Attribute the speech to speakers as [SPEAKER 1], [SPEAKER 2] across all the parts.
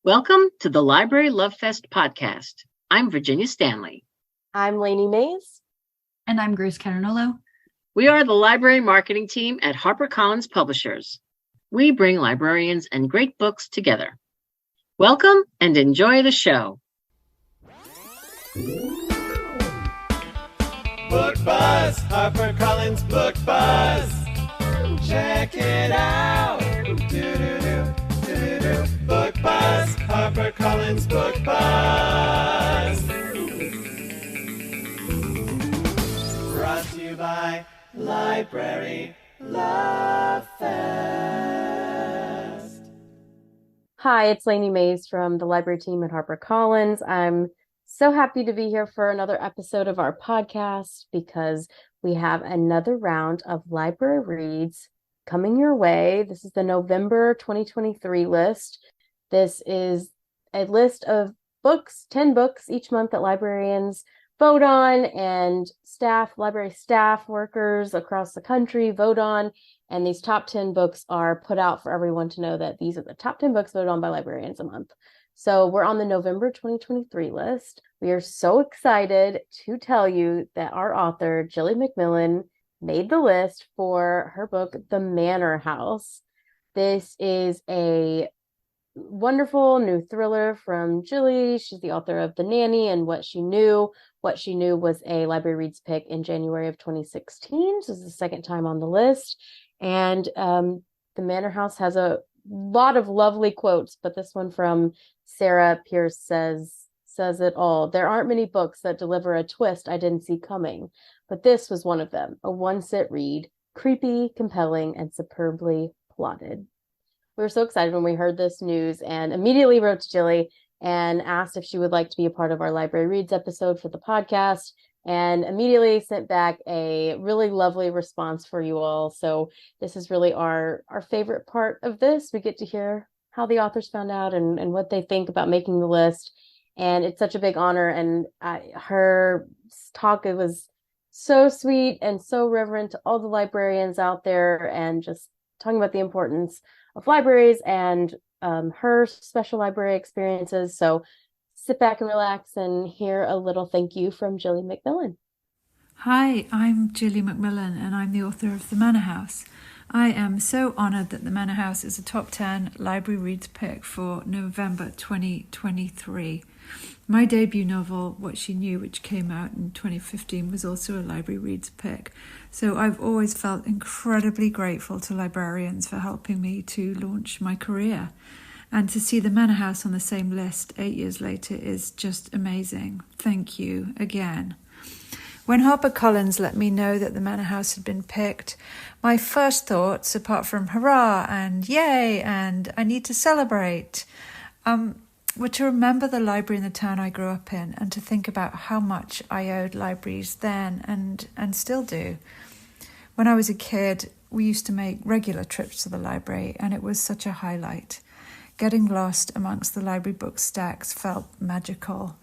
[SPEAKER 1] Welcome to the Library Love Fest podcast. I'm Virginia Stanley.
[SPEAKER 2] I'm Lainey Mays.
[SPEAKER 3] And I'm Grace Carinolo.
[SPEAKER 1] We are the library marketing team at HarperCollins Publishers. We bring librarians and great books together. Welcome and enjoy the show.
[SPEAKER 4] Book Buzz, HarperCollins Book Buzz. Check it out. Book Buzz, HarperCollins Book Buzz. Brought to you by Library Love Fest.
[SPEAKER 2] Hi, it's Lainey Mays from the library team at HarperCollins. I'm so happy to be here for another episode of our podcast because we have another round of library reads coming your way. This is the November 2023 list. This is a list of books, 10 books each month that librarians vote on, and library staff workers across the country vote on. And these top 10 books are put out for everyone to know that these are the top 10 books voted on by librarians a month. So we're on the November 2023 list. We are so excited to tell you that our author, Gilly Macmillan, made the list for her book, The Manor House. This is a wonderful new thriller from Gilly. She's the author of The Nanny and What She Knew. What She Knew was a Library Reads pick in January of 2016. So this is the second time on the list. And The Manor House has a lot of lovely quotes, but this one from Sarah Pierce says it all. There aren't many books that deliver a twist I didn't see coming, but this was one of them. A one-sit read, creepy, compelling, and superbly plotted. We were so excited when we heard this news and immediately wrote to Gilly and asked if she would like to be a part of our Library Reads episode for the podcast, and immediately sent back a really lovely response for you all. So this is really our favorite part of this. We get to hear how the authors found out and what they think about making the list. And it's such a big honor. And her talk, it was so sweet and so reverent to all the librarians out there, and just talking about the importance of libraries and her special library experiences. So sit back and relax and hear a little thank you from Gilly Macmillan.
[SPEAKER 3] Hi, I'm Gilly Macmillan and I'm the author of The Manor House. I am so honoured that The Manor House is a top 10 Library Reads pick for November 2023. My debut novel, What She Knew, which came out in 2015, was also a Library Reads pick. So I've always felt incredibly grateful to librarians for helping me to launch my career. And to see The Manor House on the same list 8 years later is just amazing. Thank you again. When HarperCollins let me know that The Manor House had been picked, my first thoughts, apart from hurrah and yay and I need to celebrate, were to remember the library in the town I grew up in and to think about how much I owed libraries then and still do. When I was a kid, we used to make regular trips to the library, and it was such a highlight. Getting lost amongst the library book stacks felt magical,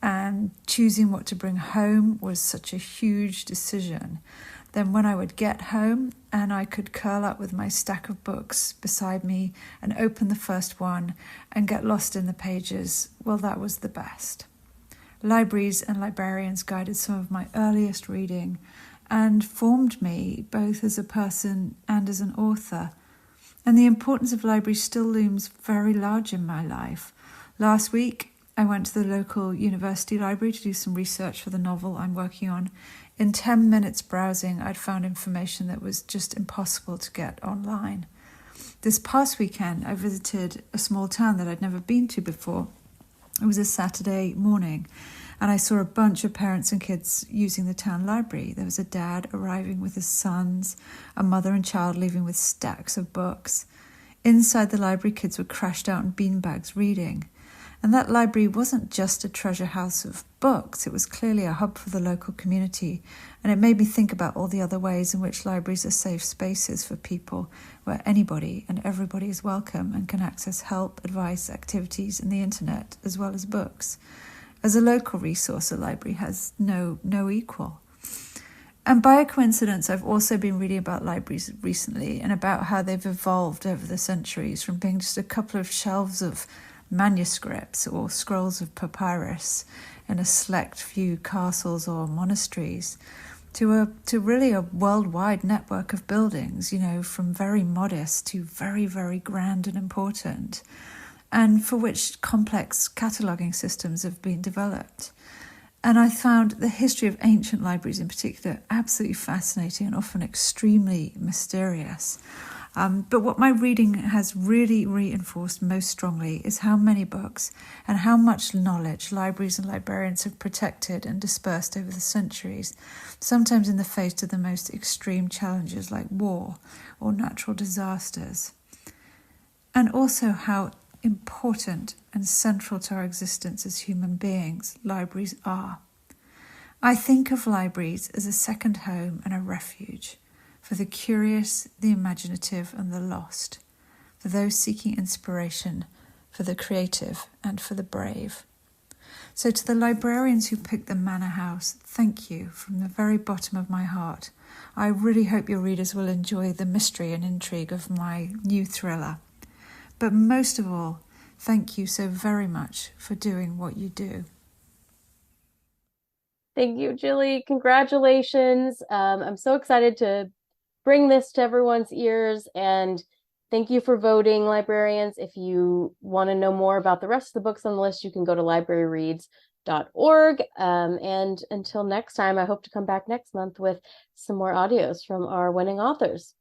[SPEAKER 3] and choosing what to bring home was such a huge decision. Then when I would get home and I could curl up with my stack of books beside me and open the first one and get lost in the pages, well, that was the best. Libraries and librarians guided some of my earliest reading and formed me both as a person and as an author. And the importance of libraries still looms very large in my life. Last week, I went to the local university library to do some research for the novel I'm working on. In 10 minutes browsing, I'd found information that was just impossible to get online. This past weekend, I visited a small town that I'd never been to before. It was a Saturday morning, and I saw a bunch of parents and kids using the town library. There was a dad arriving with his sons, a mother and child leaving with stacks of books. Inside the library, kids were crashed out in beanbags reading. And that library wasn't just a treasure house of books, it was clearly a hub for the local community. And it made me think about all the other ways in which libraries are safe spaces for people, where anybody and everybody is welcome and can access help, advice, activities, and the internet, as well as books. As a local resource, a library has no equal. And by a coincidence, I've also been reading about libraries recently and about how they've evolved over the centuries from being just a couple of shelves of manuscripts or scrolls of papyrus in a select few castles or monasteries, to really a worldwide network of buildings, from very modest to very, very grand and important, and for which complex cataloguing systems have been developed. And I found the history of ancient libraries in particular absolutely fascinating and often extremely mysterious. But what my reading has really reinforced most strongly is how many books and how much knowledge libraries and librarians have protected and dispersed over the centuries, sometimes in the face of the most extreme challenges like war or natural disasters. And also how important and central to our existence as human beings libraries are. I think of libraries as a second home and a refuge for the curious, the imaginative, and the lost, for those seeking inspiration, for the creative, and for the brave. So to the librarians who picked the Manor House, thank you from the very bottom of my heart. I really hope your readers will enjoy the mystery and intrigue of my new thriller. But most of all, thank you so very much for doing what you do.
[SPEAKER 2] Thank you, Gilly. Congratulations. I'm so excited to bring this to everyone's ears, and thank you for voting, librarians. If you want to know more about the rest of the books on the list, you can go to libraryreads.org. And until next time, I hope to come back next month with some more audios from our winning authors.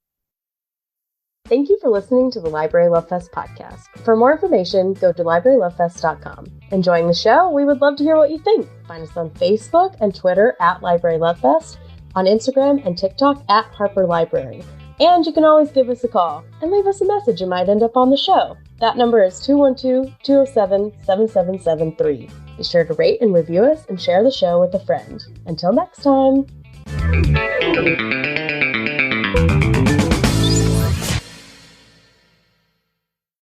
[SPEAKER 2] Thank you for listening to the Library Love Fest podcast. For more information, go to librarylovefest.com. Enjoying the show? We would love to hear what you think. Find us on Facebook and Twitter at Library Love Fest, on Instagram and TikTok at Harper Library. And you can always give us a call and leave us a message. You might end up on the show. That number is 212-207-7773. Be sure to rate and review us and share the show with a friend. Until next time.